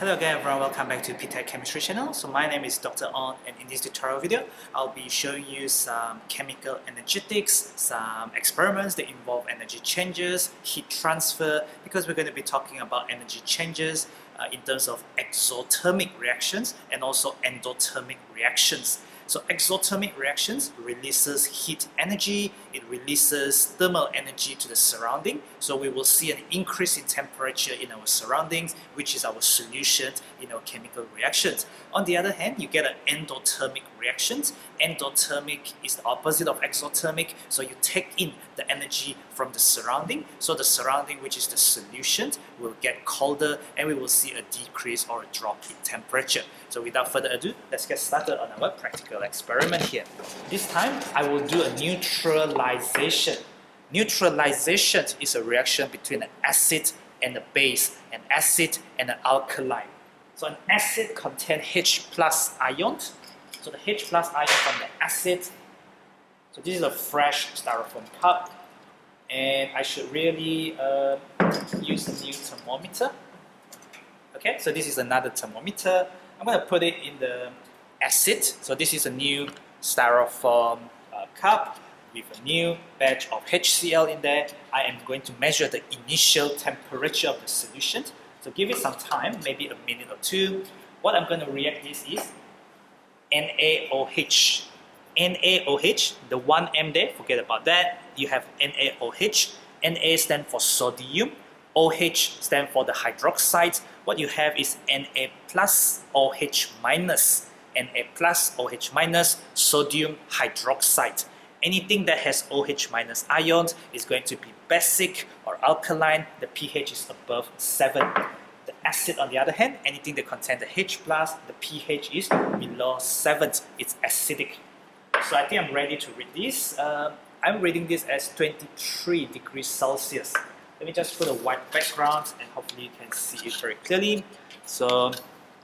Hello again everyone, welcome back to ptet.chemistry channel. So my name is Dr. On, and in this tutorial video I'll be showing you some chemical energetics, some experiments that involve energy changes, heat transfer, because we're going to be talking about energy changes in terms of exothermic reactions and also endothermic reactions. So exothermic reactions releases heat energy, it releases thermal energy to the surrounding. So we will see an increase in temperature in our surroundings, which is our solution in our chemical reactions. On the other hand, you get an endothermic reactions. Endothermic is the opposite of exothermic. So you take in the energy from the surrounding. So the surrounding, which is the solution, will get colder and we will see a decrease or a drop in temperature. So without further ado, let's get started on our practical experiment here. This time, I will do a neutralization. Neutralization is a reaction between an acid and a base, an acid and an alkaline. So an acid contains H plus ions. So the H plus ion from the acid. So this is a fresh styrofoam cup, and I should really use a new thermometer. Okay, so this is another thermometer. I'm going to put it in the acid. So this is a new styrofoam cup with a new batch of HCl in there. I am going to measure the initial temperature of the solution. So give it some time, maybe a minute or two. What I'm going to react this is NaOH. NaOH, the 1M there, forget about that. You have NaOH. Na stands for sodium. OH stands for the hydroxide. What you have is Na plus OH minus. Na plus OH minus sodium hydroxide. Anything that has OH minus ions is going to be basic or alkaline. The pH is above 7. The acid, on the other hand, anything that contains the H plus, the pH is below 7. It's acidic. So I think I'm ready to read this. I'm reading this as 23 degrees Celsius. Let me just put a white background and hopefully you can see it very clearly. So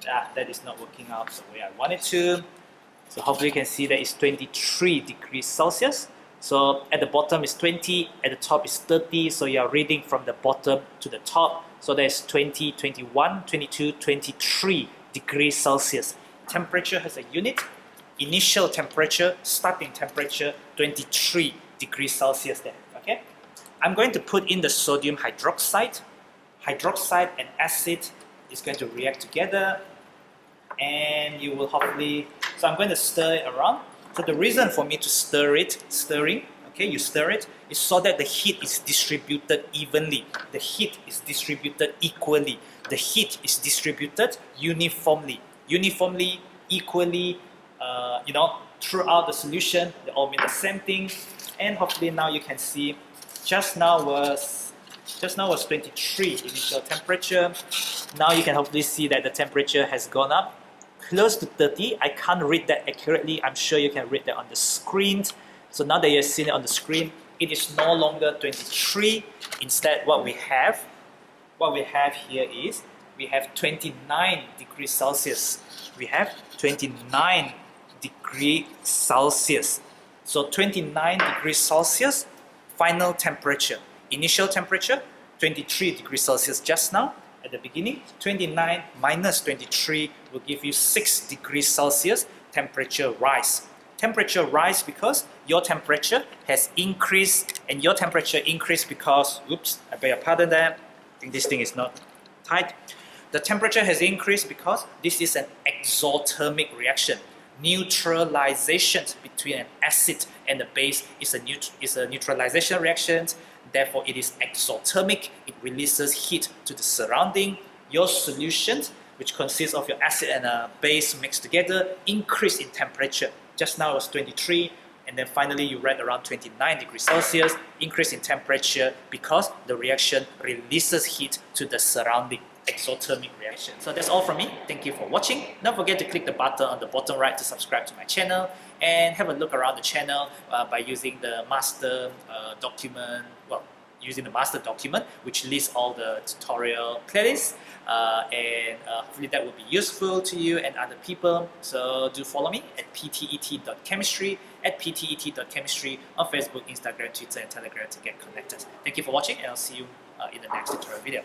that is not working out the way I want it to. So hopefully you can see that it's 23 degrees Celsius. So at the bottom is 20, at the top is 30. So you are reading from the bottom to the top. So there's 20, 21, 22, 23 degrees Celsius. Temperature has a unit. Initial temperature, starting temperature, 23 degrees Celsius there. Okay? I'm going to put in the sodium hydroxide. Hydroxide and acid is going to react together, and you will hopefully, so I'm going to stir it around. So the reason for me to stirring, okay, you stir it, is so that the heat is distributed evenly. The heat is distributed equally. The heat is distributed uniformly. Uniformly, equally, throughout the solution. They all mean the same thing. And hopefully now you can see, just now was 23 initial temperature. Now you can hopefully see that the temperature has gone up close to 30. I can't read that accurately. I'm sure you can read that on the screen. So now that you've seen it on the screen, it is no longer 23. Instead, what we have here is we have 29 degrees Celsius. We have 29 degrees Celsius. So 29 degrees Celsius, final temperature. Initial temperature, 23 degrees Celsius just now. At the beginning, 29 minus 23 will give you 6 degrees Celsius temperature rise. Temperature rise because your temperature has increased, and your temperature increased because, oops, I beg your pardon there, I think this thing is not tight. The temperature has increased because this is an exothermic reaction. Neutralization between an acid and a base is a neutralization reaction. Therefore, it is exothermic. It releases heat to the surrounding. Your solution, which consists of your acid and a base mixed together, increase in temperature. Just now it was 23, and then finally you read around 29 degrees Celsius, increase in temperature because the reaction releases heat to the surrounding. Exothermic reaction. So that's all from me. Thank you for watching. Don't forget to click the button on the bottom right to subscribe to my channel, and have a look around the channel by using the master document. Well, using the master document, which lists all the tutorial playlists, and hopefully that will be useful to you and other people. So do follow me at ptet.chemistry, at ptet.chemistry on Facebook, Instagram, Twitter, and Telegram to get connected. Thank you for watching, and I'll see you in the next tutorial video.